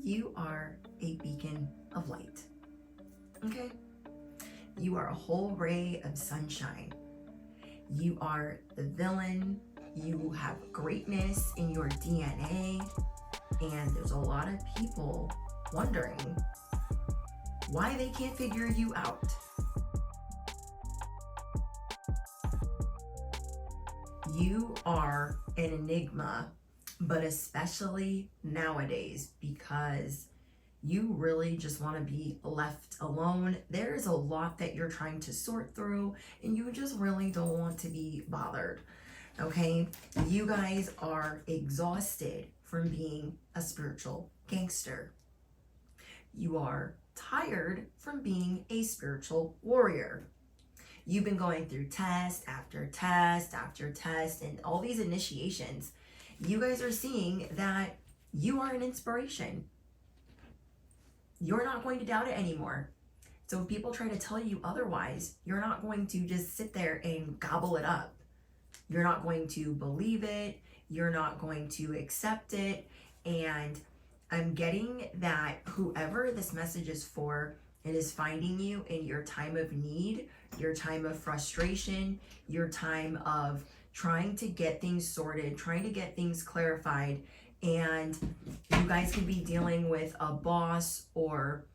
You are a beacon of light. Okay? You are a whole ray of sunshine. You are the villain. You have greatness in your DNA. And there's a lot of people wondering why they can't figure you out. You are an enigma, but especially nowadays because you really just want to be left alone. There's a lot that you're trying to sort through and you just really don't want to be bothered. Okay? You guys are exhausted from being a spiritual gangster. You are tired from being a spiritual warrior. You've been going through test after test after test and all these initiations. You guys are seeing that you are an inspiration. You're not going to doubt it anymore. So if people try to tell you otherwise, you're not going to just sit there and gobble it up. You're not going to believe it. You're not going to accept it. And I'm getting that whoever this message is for, it is finding you in your time of need, your time of frustration, your time of trying to get things sorted, trying to get things clarified. And you guys could be dealing with a boss or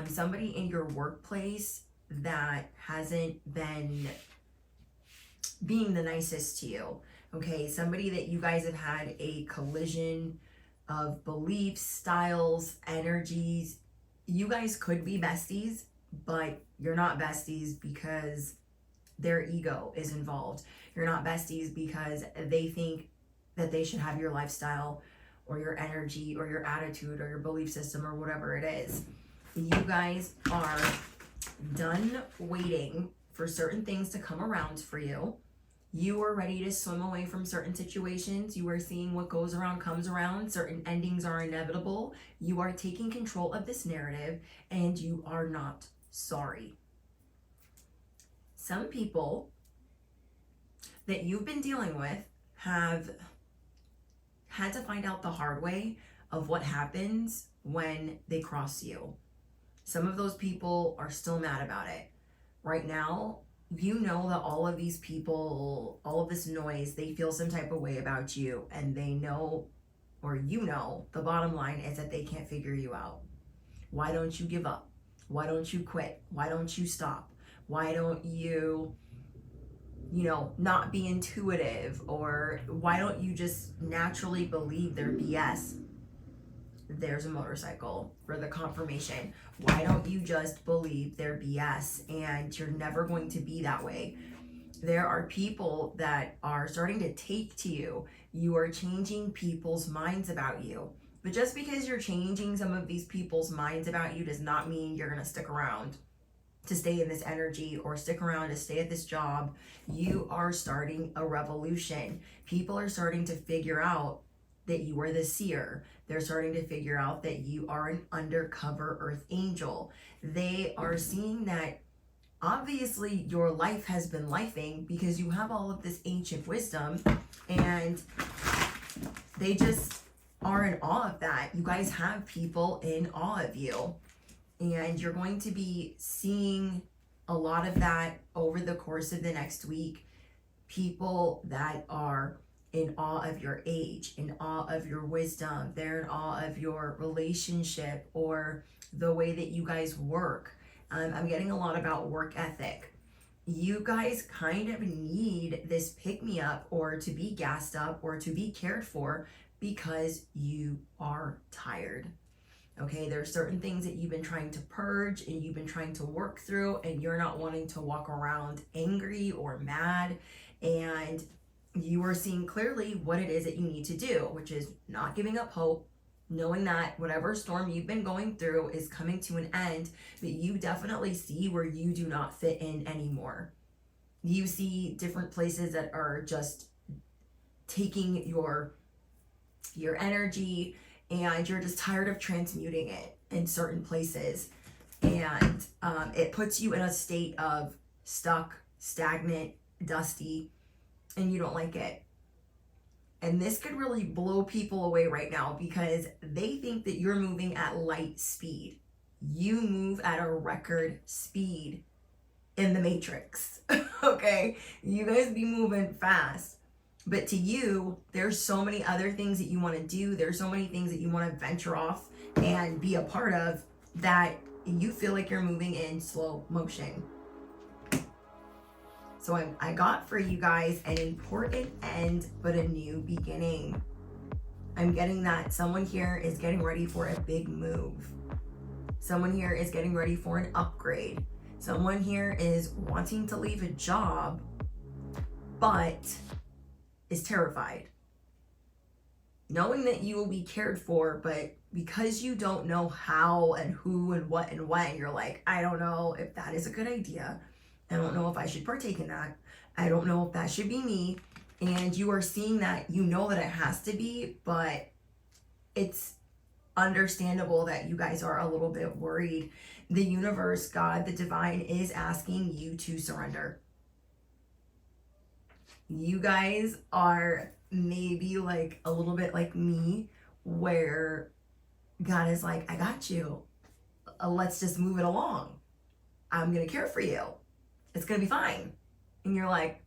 somebody in your workplace that hasn't been being the nicest to you. Okay, somebody that you guys have had a collision of beliefs, styles, energies. You guys could be besties, but you're not besties because their ego is involved. You're not besties because they think that they should have your lifestyle or your energy or your attitude or your belief system or whatever it is. You guys are done waiting for certain things to come around for you. You are ready to swim away from certain situations. You are seeing what goes around comes around. Certain endings are inevitable. You are taking control of this narrative and you are not sorry. Some people that you've been dealing with have had to find out the hard way of what happens when they cross you. Some of those people are still mad about it. Right now, you know that all of these people, all of this noise, they feel some type of way about you, and they know, or you know, the bottom line is that they can't figure you out. Why don't you give up? Why don't you quit? Why don't you stop? Why don't you not be intuitive? Or why don't you just naturally believe their BS? There's a motorcycle for the confirmation. Why don't you just believe their BS? And you're never going to be that way. There are people that are starting to take to you. You are changing people's minds about you. But just because you're changing some of these people's minds about you does not mean you're going to stick around to stay in this energy or stick around to stay at this job. You are starting a revolution. People are starting to figure out that you are the seer. They're starting to figure out that you are an undercover earth angel. They are seeing that obviously your life has been lifing because you have all of this ancient wisdom, and they just are in awe of that. You guys have people in awe of you, and you're going to be seeing a lot of that over the course of the next week. People that are in awe of your age, in awe of your wisdom, they're in awe of your relationship or the way that you guys work. I'm getting a lot about work ethic. You guys kind of need this pick-me-up or to be gassed up or to be cared for because you are tired. Okay, there are certain things that you've been trying to purge and you've been trying to work through, and you're not wanting to walk around angry or mad, and you are seeing clearly what it is that you need to do, which is not giving up hope, knowing that whatever storm you've been going through is coming to an end, but you definitely see where you do not fit in anymore. You see different places that are just taking your energy, and you're just tired of transmuting it in certain places, and it puts you in a state of stuck, stagnant, dusty, and you don't like it. And this could really blow people away right now because they think that you're moving at light speed. You move at a record speed in the Matrix. Okay? You guys be moving fast. But to you, there's so many other things that you want to do. There's so many things that you want to venture off and be a part of that you feel like you're moving in slow motion. So I got for you guys an important end, but a new beginning. I'm getting that someone here is getting ready for a big move. Someone here is getting ready for an upgrade. Someone here is wanting to leave a job, but is terrified. Knowing that you will be cared for, but because you don't know how and who and what and when, you're like, I don't know if that is a good idea. I don't know if I should partake in that. I don't know if that should be me. And you are seeing that, you know that it has to be, but it's understandable that you guys are a little bit worried. The universe, God, the divine is asking you to surrender. You guys are maybe like a little bit like me, where God is like, I got you. Let's just move it along. I'm going to care for you. It's going to be fine. And you're like,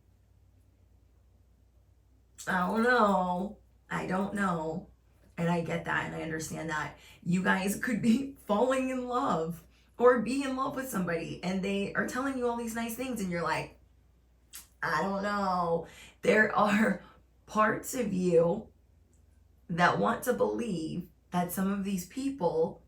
I don't know. I don't know. And I get that and I understand that. You guys could be falling in love or be in love with somebody and they are telling you all these nice things and you're like, I don't know. There are parts of you that want to believe that some of these people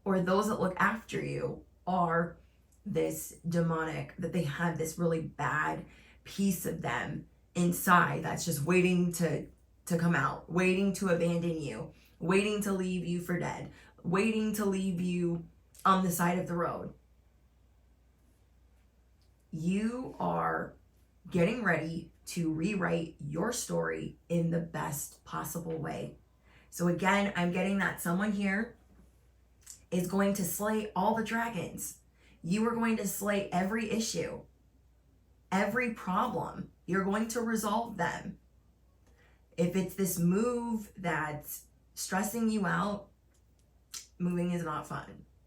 or those that look after you are this demonic, that they have this really bad piece of them inside that's just waiting to come out, waiting to abandon you, waiting to leave you for dead, waiting to leave you on the side of the road. You are getting ready to rewrite your story in the best possible way. So again, I'm getting that someone here is going to slay all the dragons. You are going to slay every issue, every problem. You're going to resolve them. If it's this move that's stressing you out, moving is not fun,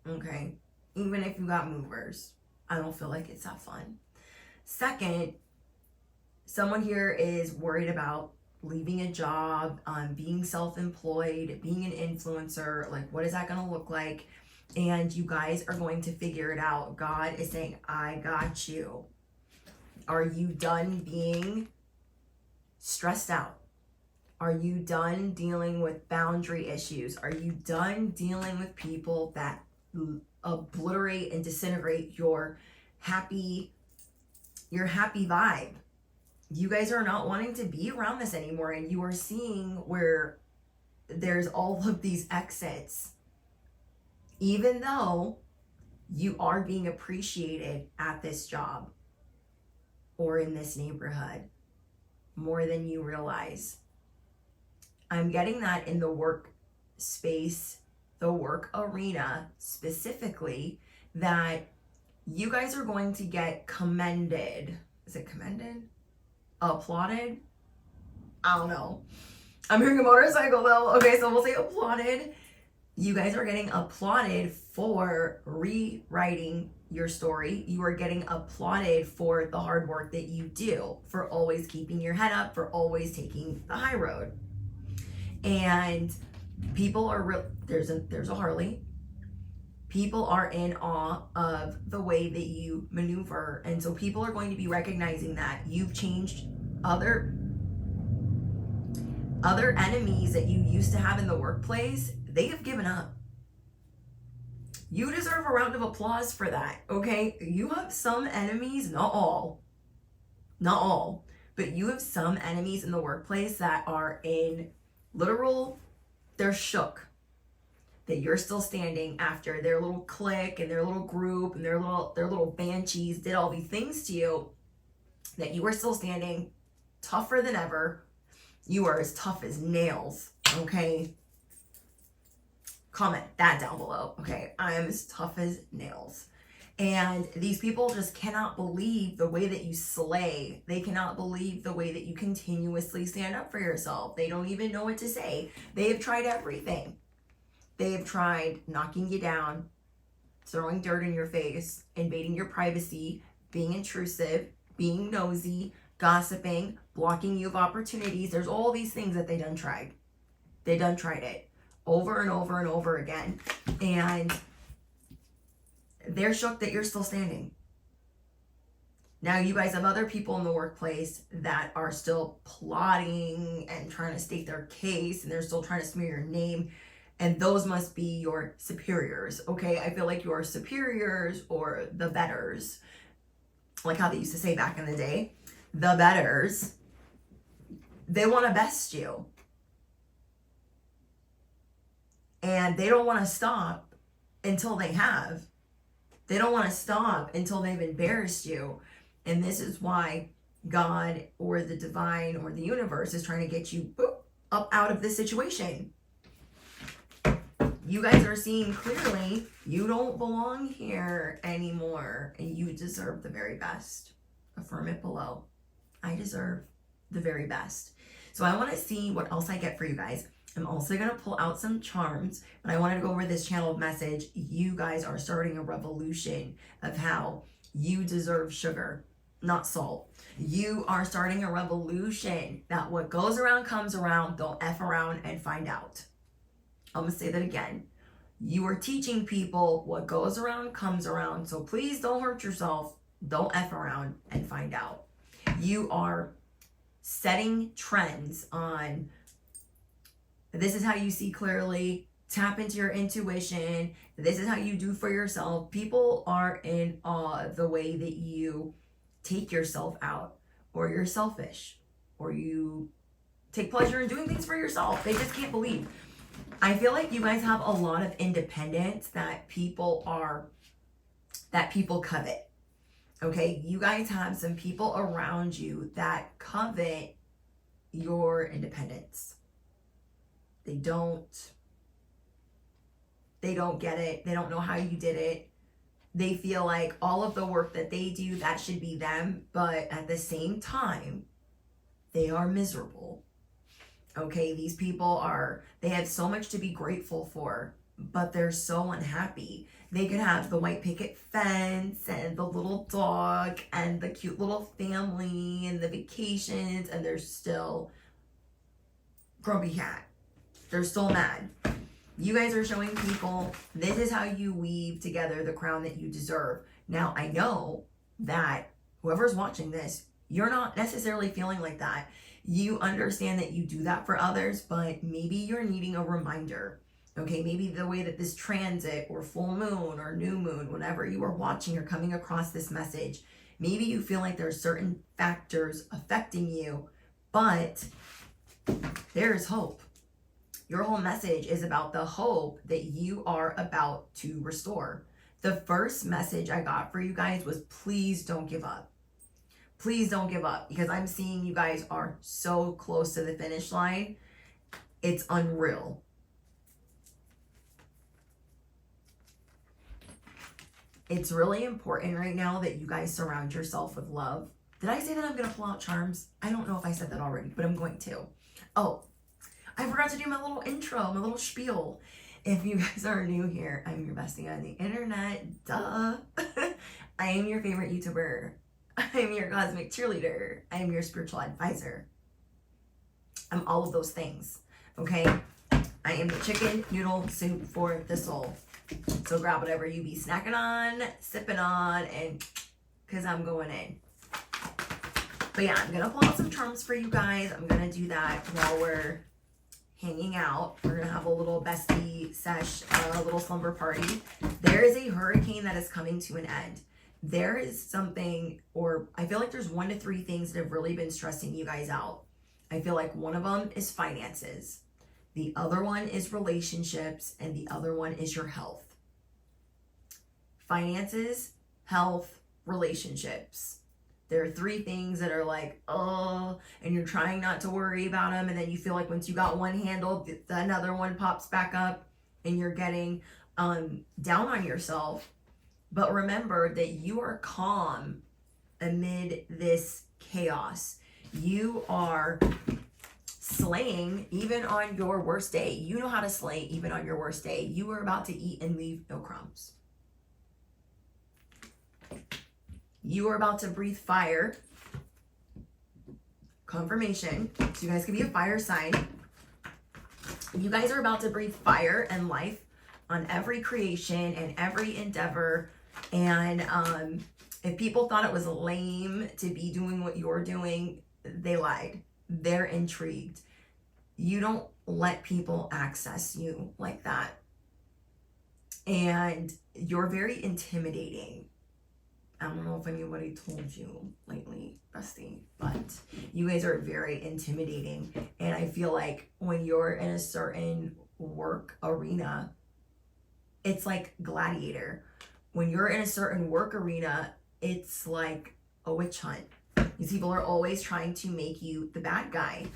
okay? Even if you got movers, I don't feel like it's that fun. Second, someone here is worried about leaving a job, being self-employed, being an influencer. Like, what is that going to look like? And you guys are going to figure it out. God is saying, I got you. Are you done being stressed out? Are you done dealing with boundary issues? Are you done dealing with people that obliterate and disintegrate your happy vibe? You guys are not wanting to be around this anymore, and you are seeing where there's all of these exits. Even though you are being appreciated at this job or in this neighborhood more than you realize. I'm getting that in the work space, the work arena specifically, that you guys are going to get commended. Is it commended? Applauded? I don't know. I'm hearing a motorcycle though. Okay, so we'll say applauded. You guys are getting applauded for rewriting your story. You are getting applauded for the hard work that you do, for always keeping your head up, for always taking the high road. And people are there's a Harley. People are in awe of the way that you maneuver. And so people are going to be recognizing that you've changed. Other enemies that you used to have in the workplace, they have given up. You deserve a round of applause for that, okay? You have some enemies, not all, but you have some enemies in the workplace that are in literal, they're shook that you're still standing after their little clique and their little group and their little banshees did all these things to you, that you are still standing tougher than ever. You are as tough as nails, okay? Comment that down below, okay? I am as tough as nails. And these people just cannot believe the way that you slay. They cannot believe the way that you continuously stand up for yourself. They don't even know what to say. They have tried everything. They have tried knocking you down, throwing dirt in your face, invading your privacy, being intrusive, being nosy, gossiping, blocking you of opportunities. There's all these things that they done tried. They done tried it over and over and over again. And they're shook that you're still standing. Now you guys have other people in the workplace that are still plotting and trying to state their case, and they're still trying to smear your name. And those must be your superiors, okay? I feel like your superiors or the betters, like how they used to say back in the day, the betters, they want to best you. And they don't want to stop until they have. They don't want to stop until they've embarrassed you. And this is why God or the divine or the universe is trying to get you up out of this situation. You guys are seeing clearly you don't belong here anymore, and you deserve the very best. Affirm it below. I deserve the very best. So I want to see what else I get for you guys. I'm also going to pull out some charms, but I wanted to go over this channeled message. You guys are starting a revolution of how you deserve sugar, not salt. You are starting a revolution that what goes around comes around. Don't F around and find out. I'm going to say that again. You are teaching people what goes around comes around. So please don't hurt yourself. Don't F around and find out. You are setting trends on this is how you see clearly. Tap into your intuition. This is how you do for yourself. People are in awe of the way that you take yourself out, or you're selfish, or you take pleasure in doing things for yourself. They just can't believe. I feel like you guys have a lot of independence that people covet. Okay, you guys have some people around you that covet your independence. They don't get it. They don't know how you did it. They feel like all of the work that they do, that should be them. But at the same time, they are miserable. Okay, these people they have so much to be grateful for, but they're so unhappy. They could have the white picket fence and the little dog and the cute little family and the vacations, and they're still grumpy cat. They're still mad. You guys are showing people this is how you weave together the crown that you deserve. Now, I know that whoever's watching this, you're not necessarily feeling like that. You understand that you do that for others, but maybe you're needing a reminder. Okay, maybe the way that this transit or full moon or new moon, whenever you are watching or coming across this message, maybe you feel like there are certain factors affecting you, but there is hope. Your whole message is about the hope that you are about to restore. The first message I got for you guys was please don't give up. Please don't give up, because I'm seeing you guys are so close to the finish line. It's unreal. It's really important right now that you guys surround yourself with love. Did I say that I'm going to pull out charms? I don't know if I said that already, but I'm going to. Oh, I forgot to do my little intro, my little spiel. If you guys are new here, I'm your bestie on the internet. Duh. I am your favorite YouTuber. I'm your cosmic cheerleader. I am your spiritual advisor. I'm all of those things, okay? I am the chicken noodle soup for the soul. So grab whatever you be snacking on, sipping on, and because I'm going in. But yeah, I'm going to pull out some charms for you guys. I'm going to do that while we're hanging out. We're going to have a little bestie sesh, a little slumber party. There is a hurricane that is coming to an end. There is something, or I feel like there's 1 to 3 things that have really been stressing you guys out. I feel like one of them is finances. The other one is relationships, and the other one is your health. Finances, health, relationships. There are 3 things that are like, oh, and you're trying not to worry about them, and then you feel like once you got one handled, another one pops back up, and you're getting down on yourself. But remember that you are calm amid this chaos. You are slaying even on your worst day. You know how to slay even on your worst day. You are about to eat and leave no crumbs. You are about to breathe fire. Confirmation. So you guys can be a fire sign. You guys are about to breathe fire and life on every creation and every endeavor. And if people thought it was lame to be doing what you're doing, they lied. They're intrigued. You don't let people access you like that. And you're very intimidating. I don't know if anybody told you lately, bestie, but you guys are very intimidating. And I feel like when you're in a certain work arena, it's like Gladiator. When you're in a certain work arena, it's like a witch hunt. These people are always trying to make you the bad guy.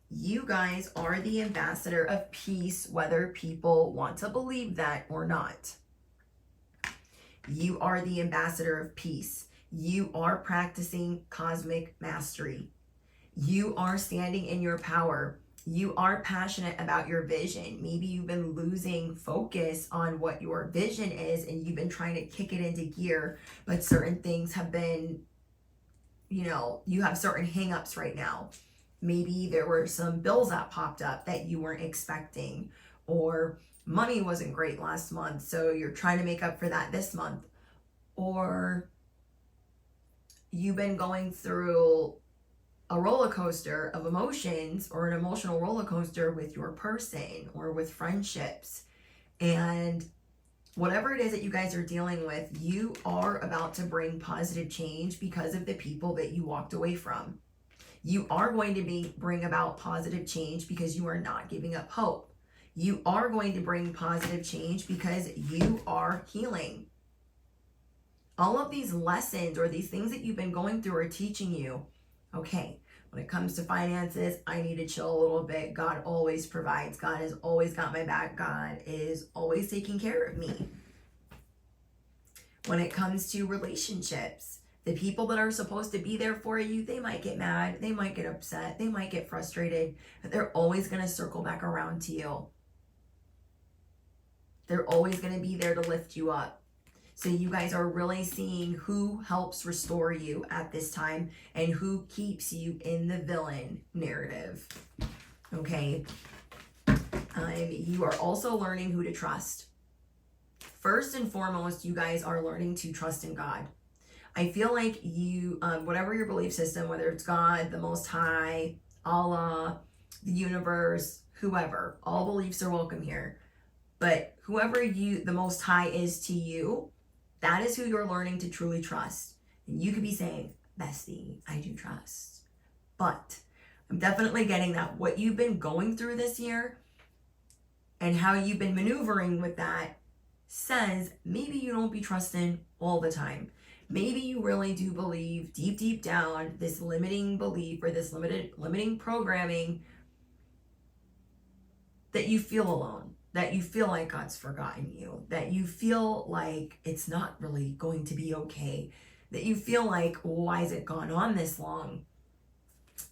You guys are the ambassador of peace, whether people want to believe that or not. You are the ambassador of peace. You are practicing cosmic mastery. You are standing in your power. You are passionate about your vision. Maybe you've been losing focus on what your vision is and you've been trying to kick it into gear, but certain things have been, you have certain hangups right now. Maybe there were some bills that popped up that you weren't expecting, or money wasn't great last month, so you're trying to make up for that this month. Or you've been going through a roller coaster of emotions, or an emotional roller coaster with your person or with friendships. And whatever it is that you guys are dealing with, you are about to bring positive change because of the people that you walked away from. You are going to bring about positive change because you are not giving up hope. You are going to bring positive change because you are healing. All of these lessons or these things that you've been going through are teaching you, okay, when it comes to finances, I need to chill a little bit. God always provides. God has always got my back. God is always taking care of me. When it comes to relationships, the people that are supposed to be there for you, they might get mad, they might get upset, they might get frustrated, but they're always going to circle back around to you. They're always going to be there to lift you up. So you guys are really seeing who helps restore you at this time and who keeps you in the villain narrative. Okay. You are also learning who to trust. First and foremost, you guys are learning to trust in God. I feel like you, whatever your belief system, whether it's God, the Most High, Allah, the universe, whoever, all beliefs are welcome here. But whoever the Most High is to you, that is who you're learning to truly trust. And you could be saying, bestie, I do trust. But I'm definitely getting that what you've been going through this year and how you've been maneuvering with that says maybe you don't be trusting all the time. Maybe you really do believe deep down this limiting belief or this limiting programming that you feel alone, that you feel like God's forgotten you, that you feel like it's not really going to be okay, that you feel like, why has it gone on this long?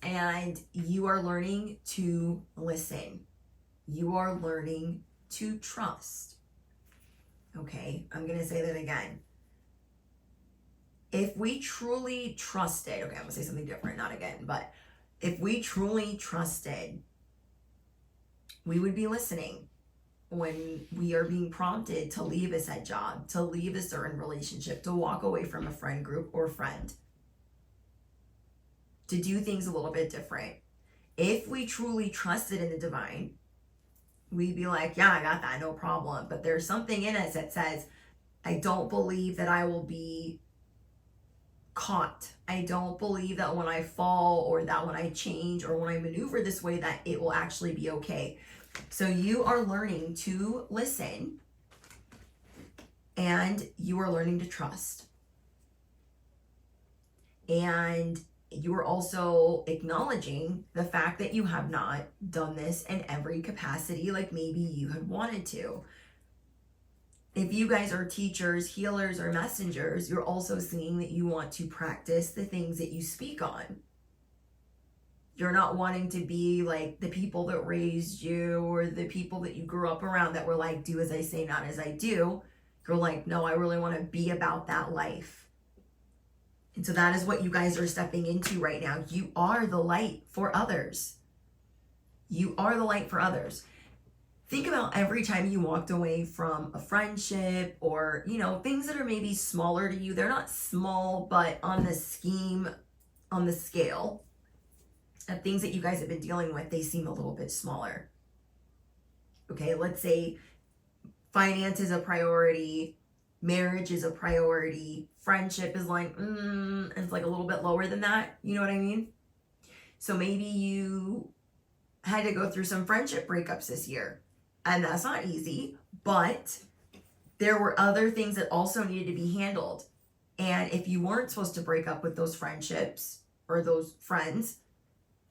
And you are learning to listen. You are learning to trust. Okay, I'm going to say that again. If we truly trusted, okay, I'm going to say something different, not again, but if we truly trusted, we would be listening when we are being prompted to leave a said job, to leave a certain relationship, to walk away from a friend group or friend, to do things a little bit different. If we truly trusted in the divine, we'd be like, yeah, I got that, no problem. But there's something in us that says, I don't believe that I will be caught. I don't believe that when I fall or that when I change or when I maneuver this way that it will actually be okay. So you are learning to listen and you are learning to trust. And you are also acknowledging the fact that you have not done this in every capacity like maybe you had wanted to. If you guys are teachers, healers, or messengers, you're also seeing that you want to practice the things that you speak on. You're not wanting to be like the people that raised you or the people that you grew up around that were like, do as I say, not as I do. You're like, no, I really want to be about that life. And so that is what you guys are stepping into right now. You are the light for others. You are the light for others. Think about every time you walked away from a friendship or, things that are maybe smaller to you. They're not small, but on the scale of things that you guys have been dealing with, they seem a little bit smaller. Okay, let's say finance is a priority, marriage is a priority, friendship is like, it's like a little bit lower than that. You know what I mean? So maybe you had to go through some friendship breakups this year. And that's not easy, but there were other things that also needed to be handled. And if you weren't supposed to break up with those friendships or those friends,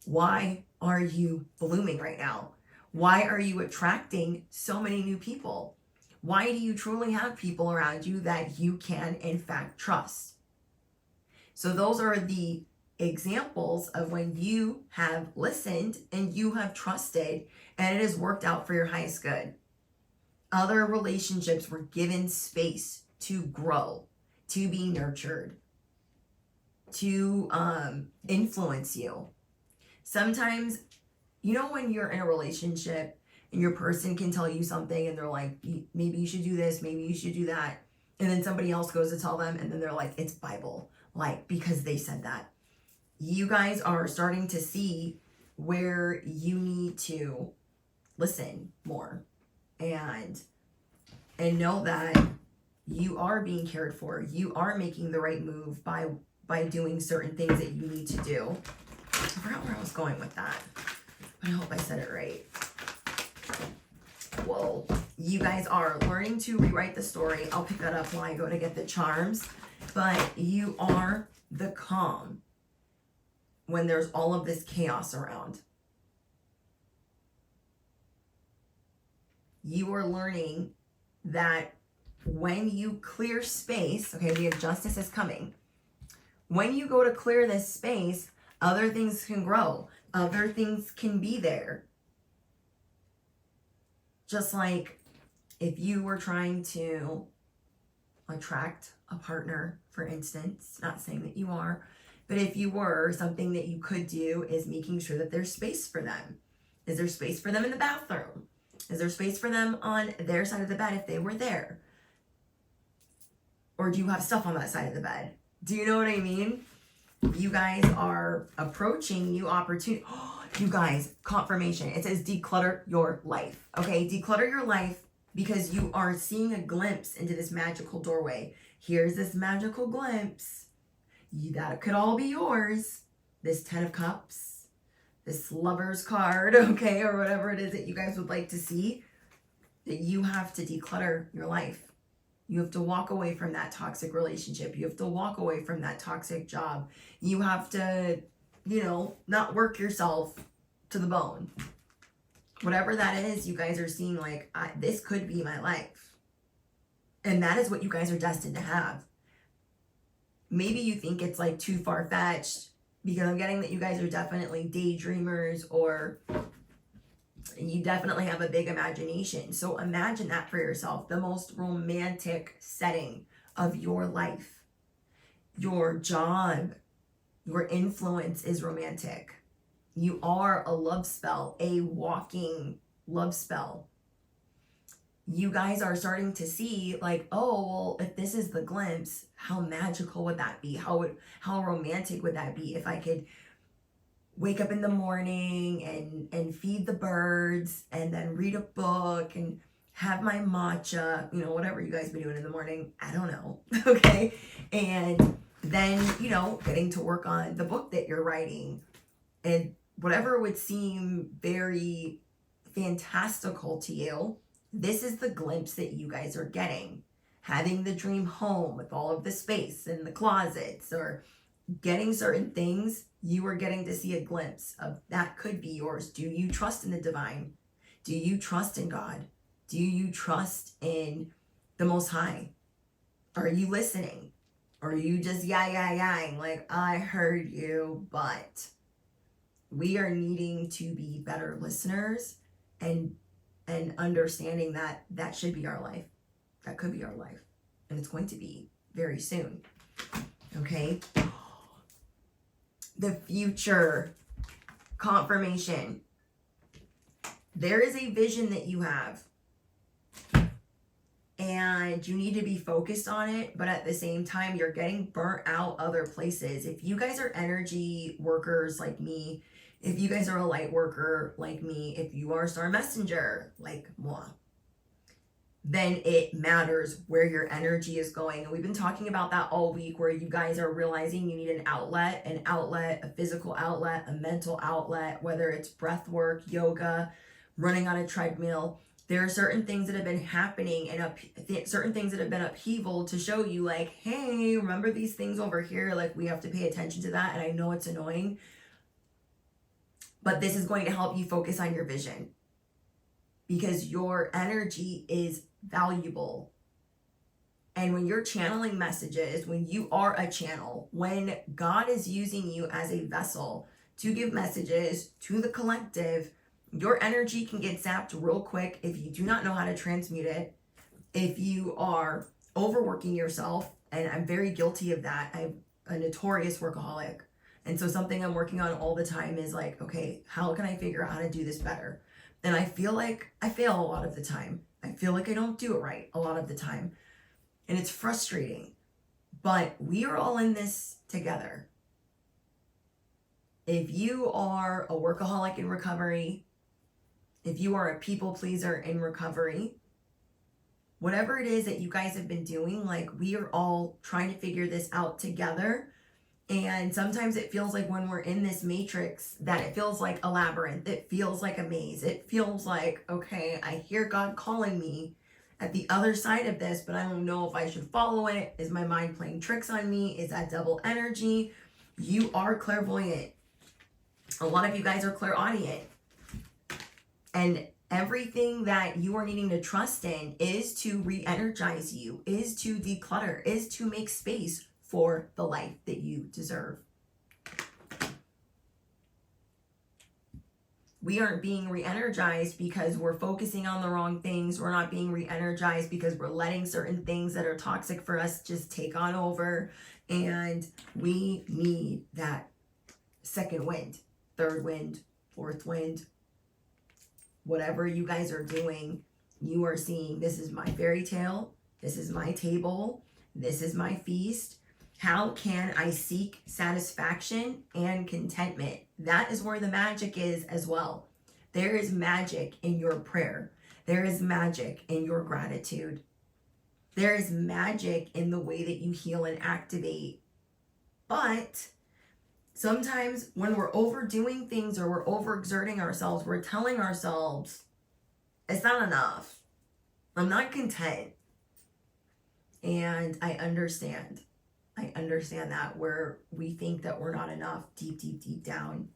why are you blooming right now? Why are you attracting so many new people? Why do you truly have people around you that you can, in fact, trust? So those are the examples of when you have listened and you have trusted and it has worked out for your highest good. Other relationships were given space to grow, to be nurtured, to influence you. Sometimes, when you're in a relationship and your person can tell you something and they're like, maybe you should do this, maybe you should do that. And then somebody else goes to tell them and then they're like, it's Bible, like, because they said that. You guys are starting to see where you need to listen more and know that you are being cared for. You are making the right move by doing certain things that you need to do. I forgot where I was going with that, but I hope I said it right. Whoa. You guys are learning to rewrite the story. I'll pick that up when I go to get the charms. But you are the calm when there's all of this chaos around. You are learning that when you clear space, okay, we have justice is coming. When you go to clear this space, other things can grow. Other things can be there. Just like if you were trying to attract a partner, for instance, not saying that you are, but if you were, something that you could do is making sure that there's space for them. Is there space for them in the bathroom? Is there space for them on their side of the bed if they were there? Or do you have stuff on that side of the bed? Do you know what I mean? You guys are approaching new opportunity. You guys, confirmation. It says declutter your life. Okay, declutter your life because you are seeing a glimpse into this magical doorway. Here's this magical glimpse. That could all be yours. This 10 of Cups. This lover's card, okay, or whatever it is that you guys would like to see, that you have to declutter your life. You have to walk away from that toxic relationship. You have to walk away from that toxic job. You have to, not work yourself to the bone. Whatever that is, you guys are seeing like, this could be my life. And that is what you guys are destined to have. Maybe you think it's like too far-fetched, because I'm getting that you guys are definitely daydreamers or you definitely have a big imagination. So imagine that for yourself, the most romantic setting of your life. Your job, your influence is romantic. You are a love spell, a walking love spell. You guys are starting to see like, oh, well, if this is the glimpse, how magical would that be? How romantic would that be if I could wake up in the morning and feed the birds and then read a book and have my matcha, whatever you guys be doing in the morning. I don't know. Okay. And then, getting to work on the book that you're writing and whatever would seem very fantastical to you. This is the glimpse that you guys are getting. Having the dream home with all of the space and the closets or getting certain things, you are getting to see a glimpse of that could be yours. Do you trust in the divine? Do you trust in God? Do you trust in the Most High? Are you listening? Or are you just yahing like, I heard you, but we are needing to be better listeners and understanding that that should be our life. That could be our life. And it's going to be very soon. Okay? The future confirmation. There is a vision that you have. And you need to be focused on it, but at the same time, you're getting burnt out other places. If you guys are energy workers like me, if you guys are a light worker like me, if you are a star messenger like moi, then it matters where your energy is going. And we've been talking about that all week, where you guys are realizing you need an outlet, a physical outlet, a mental outlet, whether it's breath work, yoga, running on a treadmill. There are certain things that have been happening and certain things that have been upheaval to show you like, hey, remember these things over here? Like, we have to pay attention to that. And I know it's annoying, but this is going to help you focus on your vision, because your energy is valuable. And when you're channeling messages, when you are a channel, when God is using you as a vessel to give messages to the collective, your energy can get zapped real quick if you do not know how to transmute it, if you are overworking yourself. And I'm very guilty of that. I'm a notorious workaholic. And so something I'm working on all the time is like, okay, how can I figure out how to do this better? And I feel like I fail a lot of the time. I feel like I don't do it right a lot of the time. And it's frustrating. But we are all in this together. If you are a workaholic in recovery, if you are a people pleaser in recovery, whatever it is that you guys have been doing, like, we are all trying to figure this out together. And sometimes it feels like when we're in this matrix that it feels like a labyrinth. It feels like a maze. It feels like, okay, I hear God calling me at the other side of this, but I don't know if I should follow it. Is my mind playing tricks on me? Is that double energy? You are clairvoyant. A lot of you guys are clairaudient. And everything that you are needing to trust in is to re-energize you, is to declutter, is to make space for the life that you deserve. We aren't being re-energized because we're focusing on the wrong things. We're not being re-energized because we're letting certain things that are toxic for us just take on over. And we need that second wind, third wind, fourth wind. Whatever you guys are doing, you are seeing, this is my fairy tale, this is my table, this is my feast. How can I seek satisfaction and contentment? That is where the magic is as well. There is magic in your prayer. There is magic in your gratitude. There is magic in the way that you heal and activate. But sometimes when we're overdoing things or we're overexerting ourselves, we're telling ourselves, it's not enough. I'm not content. And I understand. I understand that, where we think that we're not enough deep down.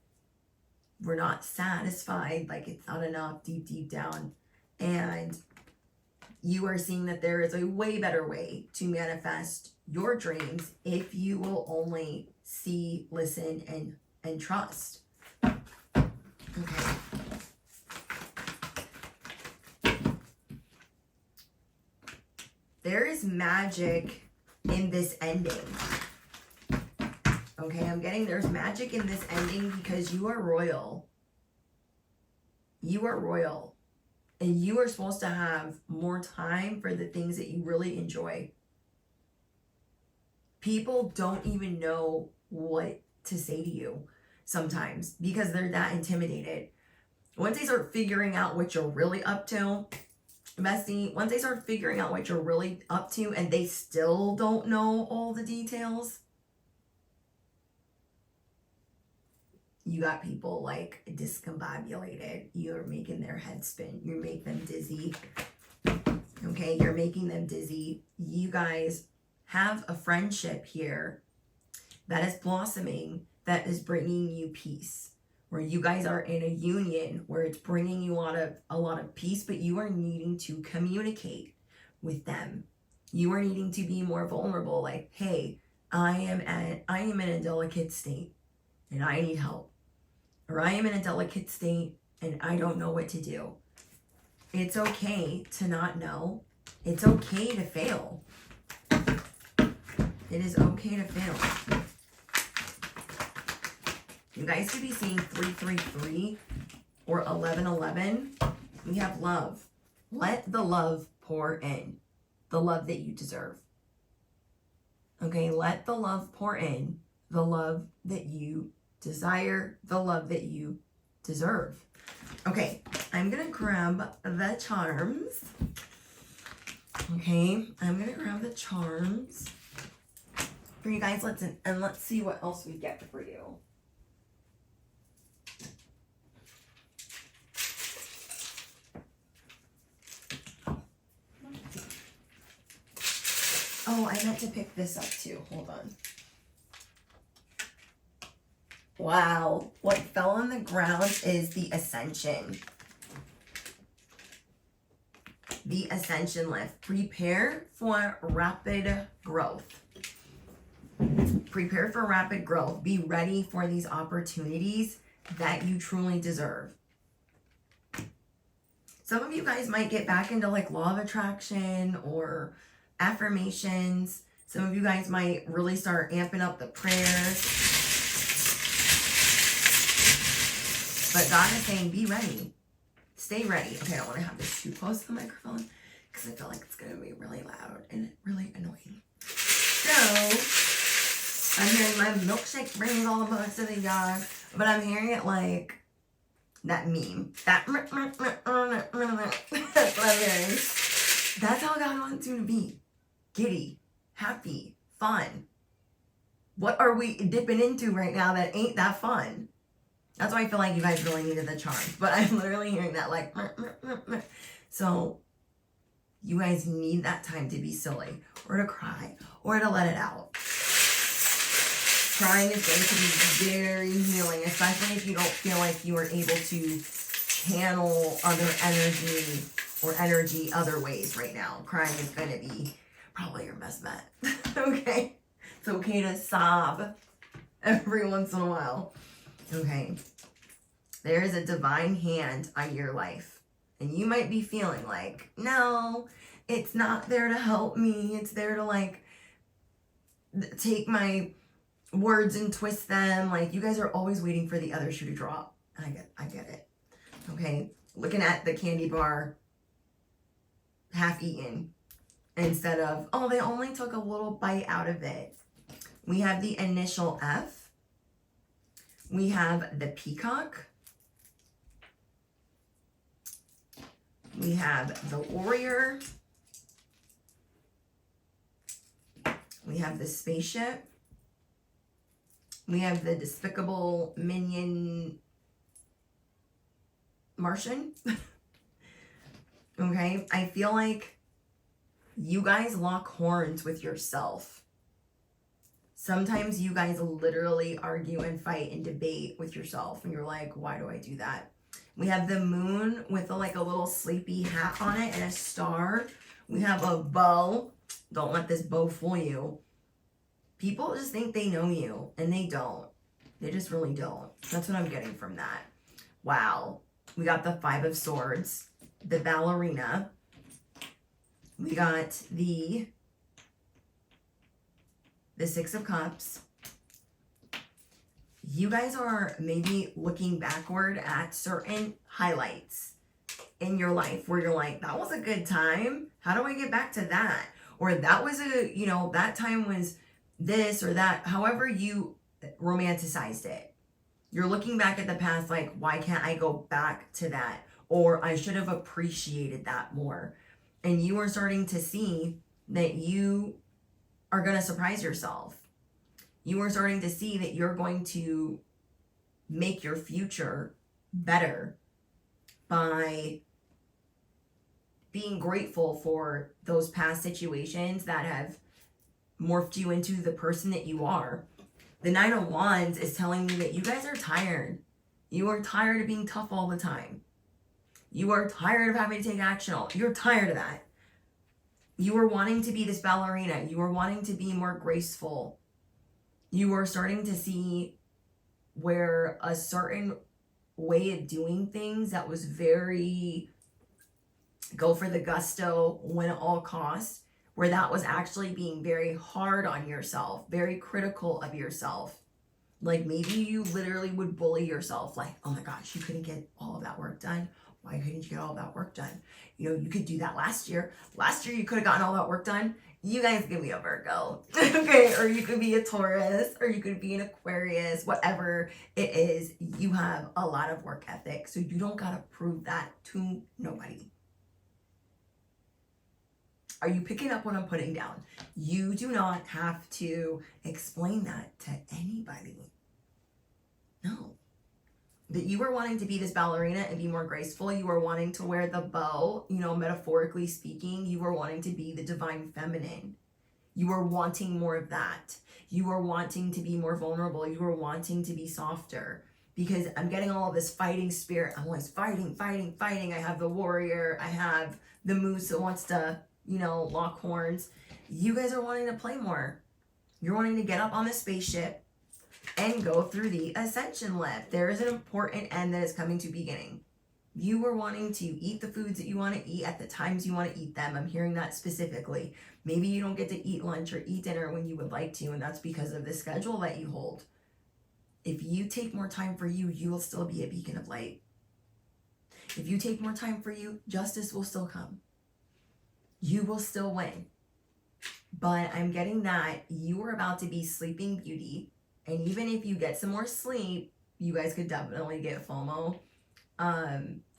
We're not satisfied, like it's not enough deep down. And you are seeing that there is a way better way to manifest your dreams if you will only see, listen, and trust. Okay. There is magic in this ending. Okay, I'm getting there's magic in this ending because you are royal. You are royal. And you are supposed to have more time for the things that you really enjoy. People don't even know what to say to you sometimes because they're that intimidated. Once they start figuring out what you're really up to, bestie, once they start figuring out what you're really up to and they still don't know all the details, you got people like discombobulated. You're making their head spin. You make them dizzy. Okay, you're making them dizzy. You guys have a friendship here that is blossoming, that is bringing you peace, where you guys are in a union where it's bringing you a lot of peace, but you are needing to communicate. with them. You are needing to be more vulnerable. Like, hey, I am in a delicate state and I need help. Or I am in a delicate state and I don't know what to do. It's okay to not know. It's okay to fail. It is okay to fail. You guys could be seeing 333 or 1111. We have love. Let the love pour in. The love that you deserve. Okay, let the love pour in. The love that you desire. The love that you deserve. Okay, I'm going to grab the charms. Okay, I'm going to grab the charms for you guys. Let's see what else we get for you. Oh, I meant to pick this up too. Hold on. Wow. What fell on the ground is the ascension. The ascension lift. Prepare for rapid growth. Prepare for rapid growth. Be ready for these opportunities that you truly deserve. Some of you guys might get back into like law of attraction or affirmations. Some of you guys might really start amping up the prayers. But God is saying, be ready. Stay ready. Okay, I don't want to have this too close to the microphone because I feel like it's going to be really loud and really annoying. So, I'm hearing my milkshake brings all the bugs to the yard, but I'm hearing it like that meme. That's what I'm hearing. That's how God wants you to be. Giddy, happy, fun. What are we dipping into right now that ain't that fun? That's why I feel like you guys really needed the charms. But I'm literally hearing that like, so you guys need that time to be silly or to cry or to let it out. Crying is going to be very healing, especially if you don't feel like you are able to channel other energy other ways right now. Crying is going to be probably your best bet. Okay? It's okay to sob every once in a while. Okay? There is a divine hand on your life. And you might be feeling like, no, it's not there to help me. It's there to like take my words and twist them. Like you guys are always waiting for the other shoe to drop. I get it. Okay? Looking at the candy bar half eaten instead of, oh, they only took a little bite out of it. We have the initial F. We have the peacock. We have the warrior. We have the spaceship. We have the despicable minion Martian. Okay, I feel like you guys lock horns with yourself. Sometimes you guys literally argue and fight and debate with yourself and you're like, why do I do that? We have the moon with like a little sleepy hat on it and a star. We have a bow. Don't let this bow fool you. People just think they know you and they don't. They just really don't. That's what I'm getting from that. Wow. We got the 5 of Swords, the ballerina. We got the 6 of Cups. You guys are maybe looking backward at certain highlights in your life where you're like, that was a good time. How do I get back to that? Or that was that time was this or that. However you romanticized it. You're looking back at the past like, why can't I go back to that? Or I should have appreciated that more. And you are starting to see that you are going to surprise yourself. You are starting to see that you're going to make your future better by being grateful for those past situations that have morphed you into the person that you are. The 9 of Wands is telling me that you guys are tired. You are tired of being tough all the time. You are tired of having to take action. You're tired of that. You were wanting to be this ballerina. You were wanting to be more graceful. You were starting to see where a certain way of doing things that was very go for the gusto, win at all costs, where that was actually being very hard on yourself, very critical of yourself. Like maybe you literally would bully yourself, like, oh my gosh, you couldn't get all of that work done. Why couldn't you get all of that work done? You know, you could do that last year. Last year you could have gotten all that work done. You guys could be a Virgo, okay? Or you could be a Taurus, or you could be an Aquarius, whatever it is. You have a lot of work ethic, so you don't gotta prove that to nobody. Are you picking up what I'm putting down? You do not have to explain that to anybody. No. That you were wanting to be this ballerina and be more graceful. You were wanting to wear the bow, you know, metaphorically speaking. You were wanting to be the divine feminine. You were wanting more of that. You were wanting to be more vulnerable. You were wanting to be softer. Because I'm getting all of this fighting spirit. I'm always fighting. I have the warrior. I have the moose that wants to, you know, lock horns. You guys are wanting to play more. You're wanting to get up on the spaceship and go through the ascension lift. There is an important end that is coming to beginning. You were wanting to eat the foods that you want to eat at the times you want to eat them. I'm hearing that specifically. Maybe you don't get to eat lunch or eat dinner when you would like to, and that's because of the schedule that you hold. If you take more time for you, you will still be a beacon of light. If you take more time for you, justice will still come. You will still win. But I'm getting that you are about to be Sleeping Beauty. And even if you get some more sleep, you guys could definitely get FOMO.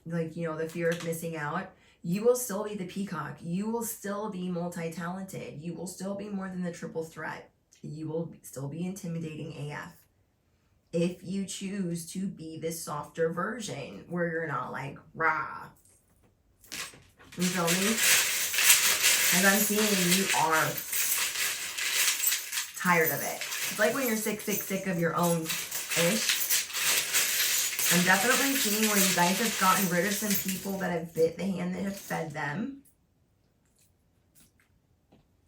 Like, you know, the fear of missing out. You will still be the peacock. You will still be multi-talented. You will still be more than the triple threat. You will still be intimidating AF. If you choose to be this softer version where you're not like, rah. You feel me? As I'm seeing, you are tired of it. It's like when you're sick of your own ish. I'm definitely seeing where you guys have gotten rid of some people that have bit the hand that have fed them.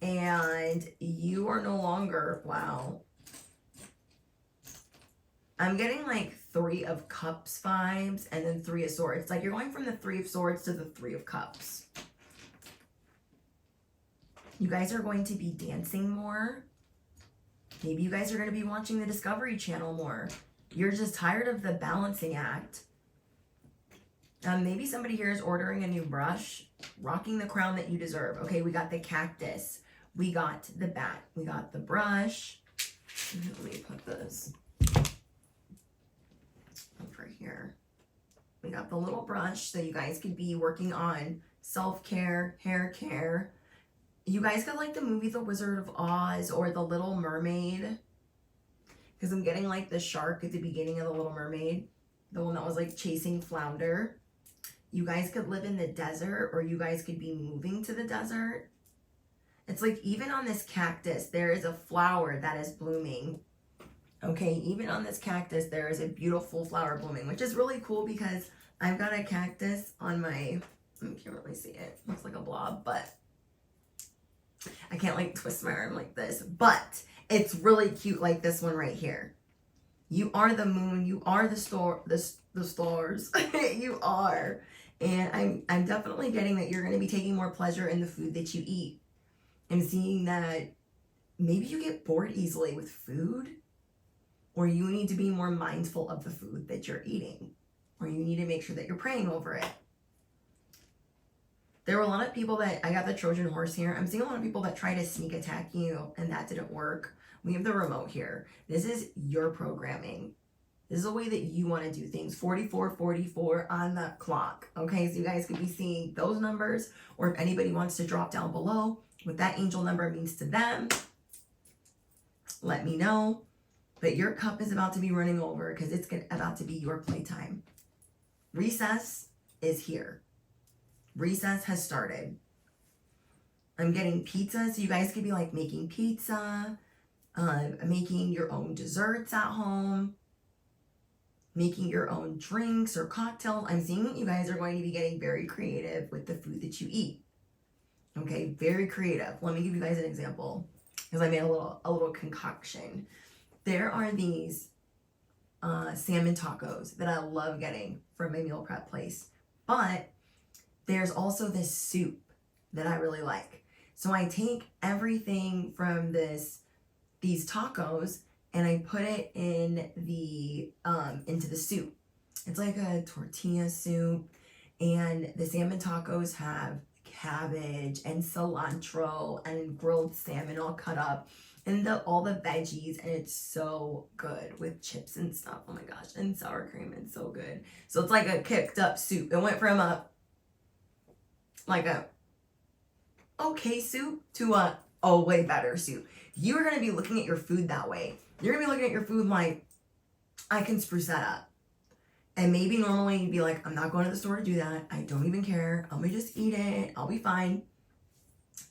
And you are no longer, wow. I'm getting like 3 of Cups vibes and then 3 of Swords. It's like you're going from the 3 of Swords to the 3 of Cups. You guys are going to be dancing more. Maybe you guys are going to be watching the Discovery Channel more. You're just tired of the balancing act. Maybe somebody here is ordering a new brush, rocking the crown that you deserve. Okay, we got the cactus. We got the bat. We got the brush. Let me put this over here. We got the little brush so you guys could be working on self-care, hair care. You guys could like the movie The Wizard of Oz or The Little Mermaid. Because I'm getting like the shark at the beginning of The Little Mermaid. The one that was like chasing Flounder. You guys could live in the desert or you guys could be moving to the desert. It's like even on this cactus, there is a flower that is blooming. Okay, even on this cactus, there is a beautiful flower blooming, which is really cool because I've got a cactus on my, you can't really see it. It looks like a blob, but I can't like twist my arm like this, but it's really cute like this one right here. You are the moon. You are the stars. You are. And I'm definitely getting that you're going to be taking more pleasure in the food that you eat. I'm seeing that maybe you get bored easily with food, or you need to be more mindful of the food that you're eating, or you need to make sure that you're praying over it. There were a lot of people that, I got the Trojan horse here. I'm seeing a lot of people that try to sneak attack you and that didn't work. We have the remote here. This is your programming. This is the way that you want to do things. 4444 on the clock. Okay, so you guys could be seeing those numbers, or if anybody wants to drop down below what that angel number means to them, let me know. But your cup is about to be running over because it's about to be your playtime. Recess is here. Recess has started. I'm getting pizza, so you guys could be like making pizza, making your own desserts at home, making your own drinks or cocktails. I'm seeing that you guys are going to be getting very creative with the food that you eat. Okay, very creative. Let me give you guys an example because I made a little concoction. There are these salmon tacos that I love getting from my meal prep place, but there's also this soup that I really like. So I take everything from these tacos and I put it in the into the soup. It's like a tortilla soup, and the salmon tacos have cabbage and cilantro and grilled salmon all cut up and all the veggies, and it's so good with chips and stuff. Oh my gosh, and sour cream, it's so good. So it's like a kicked up soup. It went from a okay soup to a way better soup. You're gonna be looking at your food that way. You're gonna be looking at your food like, I can spruce that up. And maybe normally you'd be like, I'm not going to the store to do that. I don't even care. I'm gonna just eat it. I'll be fine.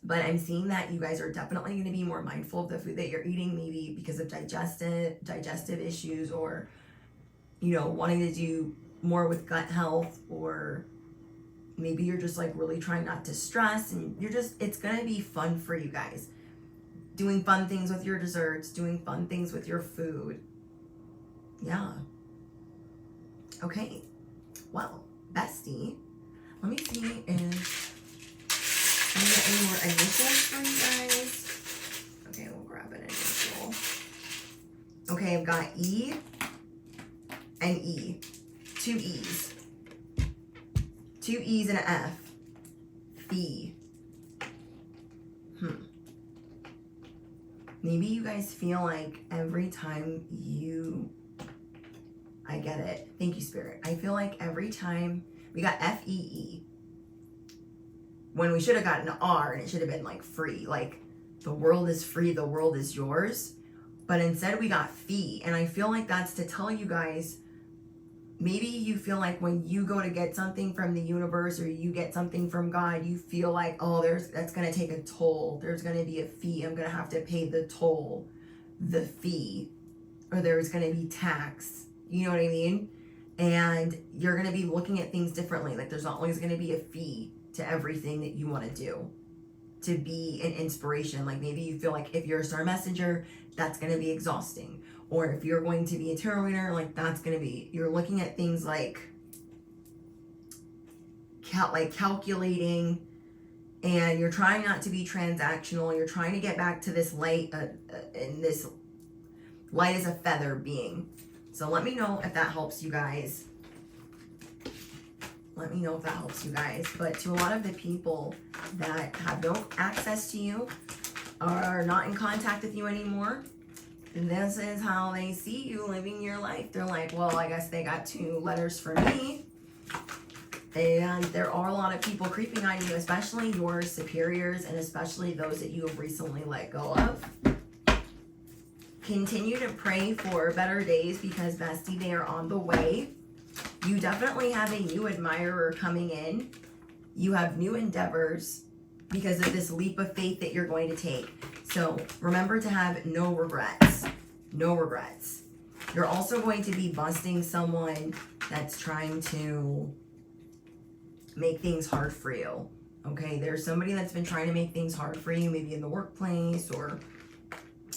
But I'm seeing that you guys are definitely going to be more mindful of the food that you're eating, maybe because of digestive issues, or, you know, wanting to do more with gut health, or maybe you're just like really trying not to stress, and it's going to be fun for you guys. Doing fun things with your desserts, doing fun things with your food. Yeah. Okay. Well, bestie, let me see if I get any more initials for you guys. Okay, we'll grab an initial. Okay, I've got E and E. 2 E's. 2 E's and an F. Fee. Maybe you guys feel like every time I get it. Thank you, Spirit. I feel like every time we got F-E-E, when we should have gotten an R, and it should have been like free, like the world is free, the world is yours. But instead we got fee. And I feel like that's to tell you guys, maybe you feel like when you go to get something from the universe, or you get something from God, you feel like, oh, that's going to take a toll. There's going to be a fee. I'm going to have to pay the toll, the fee, or there's going to be tax. You know what I mean? And you're going to be looking at things differently. Like there's always going to be a fee to everything that you want to do, to be an inspiration. Like maybe you feel like if you're a star messenger, that's going to be exhausting. Or if you're going to be a tarot reader, like that's going to be, you're looking at things like calculating, and you're trying not to be transactional. You're trying to get back to this light, and this light as a feather being. So let me know if that helps you guys. Let me know if that helps you guys. But to a lot of the people that have no access to you, are not in contact with you anymore, this is how they see you living your life. They're like, well, I guess they got 2 letters for me. And there are a lot of people creeping on you, especially your superiors, and especially those that you have recently let go of. Continue to pray for better days, because bestie, they are on the way. You definitely have a new admirer coming in. You have new endeavors because of this leap of faith that you're going to take. So remember to have no regrets. No regrets. You're also going to be busting someone that's trying to make things hard for you. Okay, there's somebody that's been trying to make things hard for you, maybe in the workplace, or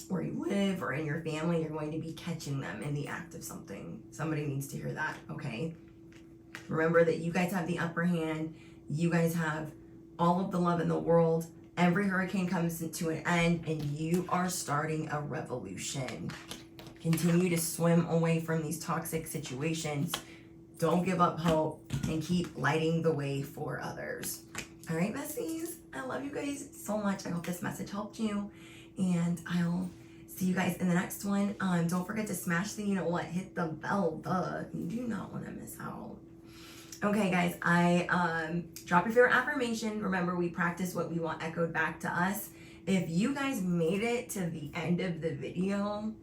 where you live, or in your family. You're going to be catching them in the act of something. Somebody needs to hear that, okay? Remember that you guys have the upper hand. You guys have all of the love in the world. Every hurricane comes to an end, and you are starting a revolution. Continue to swim away from these toxic situations. Don't give up hope, and keep lighting the way for others. All right, besties, I love you guys so much. I hope this message helped you, and I'll see you guys in the next one. Don't forget to smash the, hit the bell, you do not want to miss out. Okay, guys, drop your favorite affirmation. Remember, we practice what we want echoed back to us. If you guys made it to the end of the video,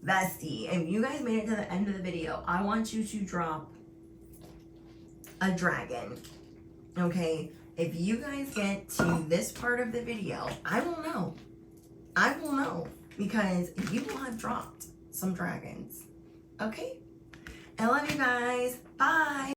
bestie, if you guys made it to the end of the video, I want you to drop a dragon. Okay, if you guys get to this part of the video, I will know. I will know, because you will have dropped some dragons. Okay? I love you guys. Bye.